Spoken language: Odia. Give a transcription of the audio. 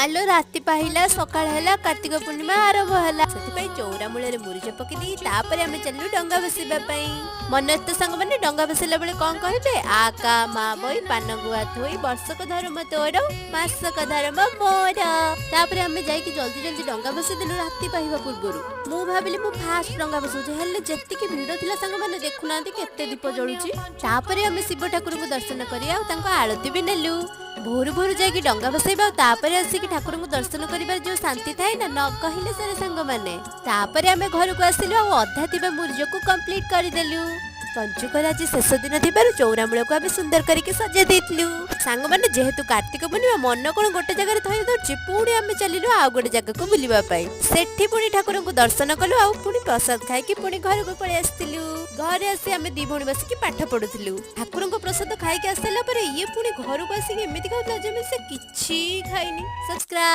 आलो राति पाहिला सकाळ ହେଲା कार्तिक पूर्णिमा आरंभ ହେଲା ସେଥିପାଇଁ ଚଉରା ମୂଳରେ ମୁରୁଜ ପକେଇ ତାପରେ ଆମେ ଚାଲିଲୁ ଡଙ୍ଗା ବସିବା ପାଇଁ। ମନେ ତ ସାଙ୍ଗମାନେ ଡଙ୍ଗା ବସିଲା ବେଳେ କଣ କହିବେ ଆ କା ମା ବଇ ପାନ ଗୁଆ ଥୋଇ ବର୍ଷକ ଧର୍ମ ତୋର ମାସକ ଧର୍ମ ମୋର। ତାପରେ ଆମେ ଯାଇକି ଜଲ୍ଦି ଜଲ୍ଦି ଡଙ୍ଗା ବସେଇଦେଲୁ ରାତି ପାହିବା ପୂର୍ବରୁ। ମୁଁ ଭାବିଲି ମୁଁ ଫାଷ୍ଟ ଡଙ୍ଗା ବସଉଛି ହେଲେ ଯେତିକି ଭିଡ ଥିଲା ସାଙ୍ଗମାନେ ଦେଖୁନାହାନ୍ତି କେତେ ଦୀପ ଜଳୁଛି। ତାପରେ ଆମେ ଶିବ ଠାକୁରଙ୍କୁ ଦର୍ଶନ କରି ଆଉ ତାଙ୍କ ଆଳତି ବି ନେଲୁ। ଭୋରୁ ଭୋରୁ ଯାଇକି ଡଙ୍ଗା ବସେଇବା ଆଉ ତାପରେ ଆସିକି ଠାକୁରଙ୍କୁ ଦର୍ଶନ କରିବାର ଯୋଉ ଶାନ୍ତି ଥାଏ ନା ନ କହିଲେ ସାରା ସାଙ୍ଗମାନେ। ତାପରେ ଆମେ ଘରକୁ ଆସିଲୁ ଆଉ ଅଧା ଥିବା ମୁରୁଜକୁ କମ୍ପ୍ଲିଟ କରିଦେଲୁ। ପଞ୍ଚୁକର ଆଜି ଶେଷ ଦିନ ଥିବାରୁ ଚଉରା ମୂଳକୁ ଆମେ ସୁନ୍ଦର କରିକି ସଜେଇ ଦେଇଥିଲୁ। ସାଙ୍ଗମାନେ ଯେହେତୁ କାର୍ତ୍ତିକ ପୂର୍ଣ୍ଣିମା ମନ କଣ ଗୋଟେ ଜାଗାରେ ଥଇ ଦଉଛି ପୁଣି ଆମେ ଚାଲିଲୁ ଆଉ ଗୋଟେ ଜାଗାକୁ ବୁଲିବା ପାଇଁ। ସେଠି ପୁଣି ଠାକୁରଙ୍କୁ ଦର୍ଶନ କଲୁ ଆଉ ପୁଣି ପ୍ରସାଦ ଖାଇକି ପୁଣି ଘରକୁ ପଳେଇ ଆସିଥିଲୁ। ଘରେ ଆସି ଆମେ ଦି ଭଉଣୀ ବସିକି ପାଠ ପଢୁଥିଲୁ। ଠାକୁରଙ୍କ ପ୍ରସାଦ ଖାଇକି ଆସିଲା ପରେ ଇଏ ପୁଣି ଘରକୁ ଆସିକି ଏମିତି କହୁଥିଲା ଯେ ସେ କିଛି ଖାଇନି। ସବସ୍କ୍ରାଇବ